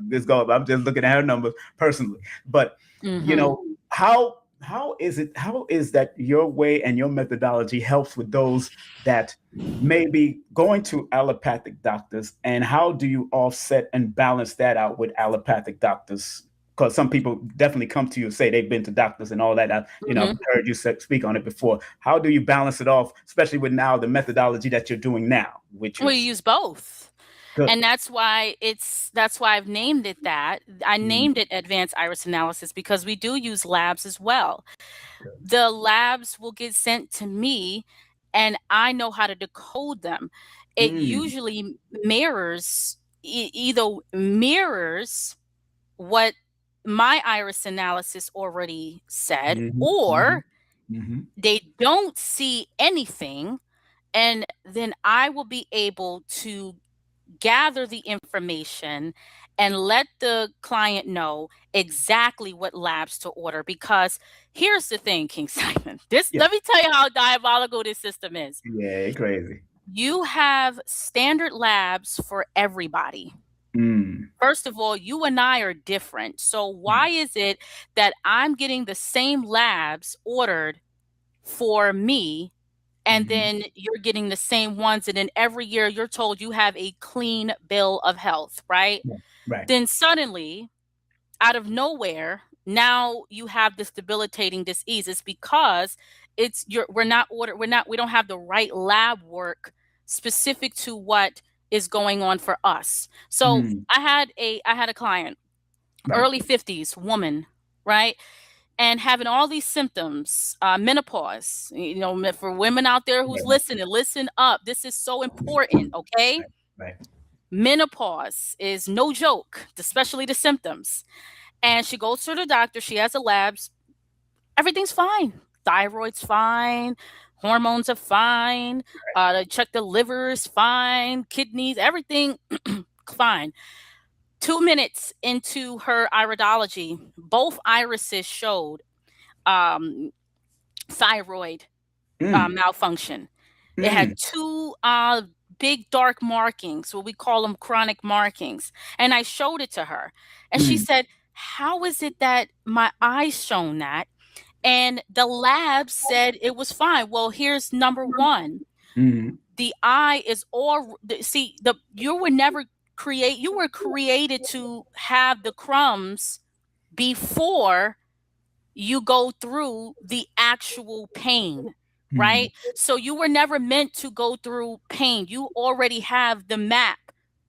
this go. I'm just looking at her numbers personally. But you Mm-hmm. know, how is that your way and your methodology helps with those that may be going to allopathic doctors, and how do you offset and balance that out with allopathic doctors? Because some people definitely come to you and say they've been to doctors and all that. I've Mm-hmm. heard you speak on it before. How do you balance it off, especially with now the methodology that you're doing now, which We is use both. good? And that's why I've named it that. I Mm, named it advanced iris analysis because we do use labs as well. good. The labs will get sent to me and I know how to decode them. It Mm, usually mirrors either mirrors what my iris analysis already said, mhm, mhm, or mhm. they don't see anything, and then I will be able to gather the information and let the client know exactly what labs to order. Because here's the thing, King Simon. This Yeah, let me tell you how diabolical this system is. yeah, crazy. You have standard labs for everybody. Mm, First of all, you and I are different. So why mm, is it that I'm getting the same labs ordered for me, and mhm. then you're getting the same ones, and then every year you're told you have a clean bill of health, right? Yeah, right. Then suddenly, out of nowhere, now you have this debilitating disease. It's because we don't have the right lab work specific to what is going on for us. So Mm, I had a client, right. early 50s woman, right? And having all these symptoms, menopause. For women out there who's Yeah, listening, listen up. This is so important, okay? right, right. Menopause is no joke, especially the symptoms. And she goes to the doctor, she has the labs, everything's fine. Thyroid's fine, hormones are fine, they check the liver is fine, kidneys, everything fine. 2 minutes into her iridology, both irises showed um, thyroid Mm, malfunction. It had mm, two big dark markings, what we call them chronic markings. And I showed it to her. And she mm, said, how is it that my eyes shown that? And the lab said it was fine. Well, here's number one. mm, The eye is all see the you were created to have the crumbs before you go through the actual pain, mm, right? So you were never meant to go through pain. You already have the map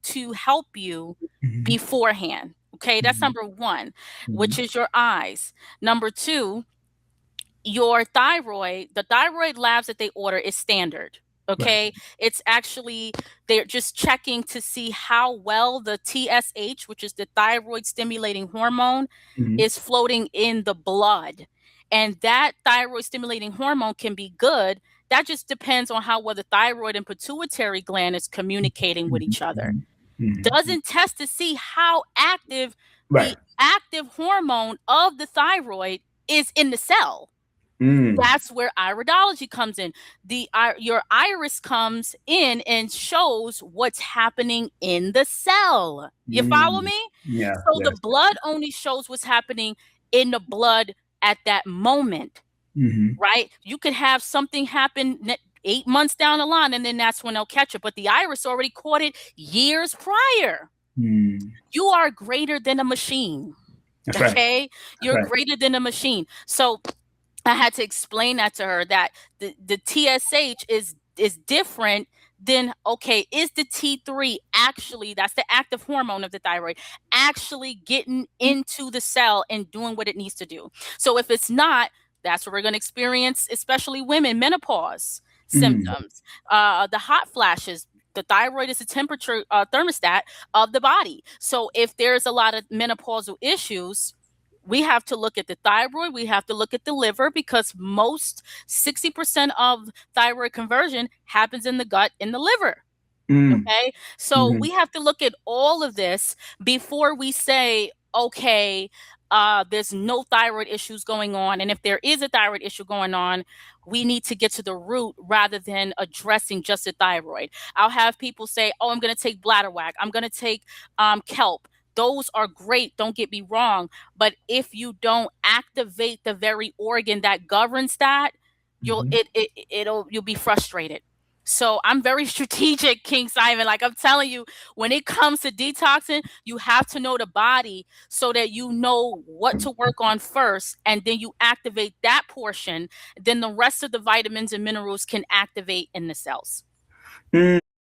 to help you mhm, beforehand. Okay, that's mhm, number one, which mhm. is your eyes. Number two, your thyroid, the thyroid labs that they order is standard. Right. Okay. It's actually, they're just checking to see how well the TSH, which is the thyroid stimulating hormone, Mhm, is floating in the blood. And that thyroid stimulating hormone can be good. That just depends on how well the thyroid and pituitary gland is communicating with mhm, each other. mhm, mhm. Doesn't test to see how active Right. the active hormone of the thyroid is in the cell. Mm, That's where iridology comes in. Your iris comes in and shows what's happening in the cell. You follow mm. me? Yeah, So the yes. blood only shows what's happening in the blood at that moment, Mhm, right? You could have something happen 8 months down the line, and then that's when they'll catch it. But the iris already caught it years prior. mm. You are greater than a machine. That's right. Okay? That's You're right. greater than a machine. So I had to explain that to her, that the TSH is different than, okay, is the T3 actually, that's the active hormone of the thyroid, actually getting into the cell and doing what it needs to do. So if it's not, that's what we're going to experience, especially women, menopause Mm, symptoms, the hot flashes. The thyroid is the temperature thermostat of the body. So if there's a lot of menopausal issues, we have to look at the thyroid, we have to look at the liver, because most 60% of thyroid conversion happens in the gut, in the liver. mm, Okay. So mhm, we have to look at all of this before we say, okay, there's no thyroid issues going on. And if there is a thyroid issue going on, we need to get to the root rather than addressing just the thyroid. I'll have people say, oh, I'm going to take bladder whack, I'm going to take kelp. those are great, don't get me wrong, but if you don't activate the very organ that governs that, Mhm. you'll be frustrated. So I'm very strategic, King Simon. Like I'm telling you, when it comes to detoxing, you have to know the body so that you know what to work on first, and then you activate that portion. Then the rest of the vitamins and minerals can activate in the cells.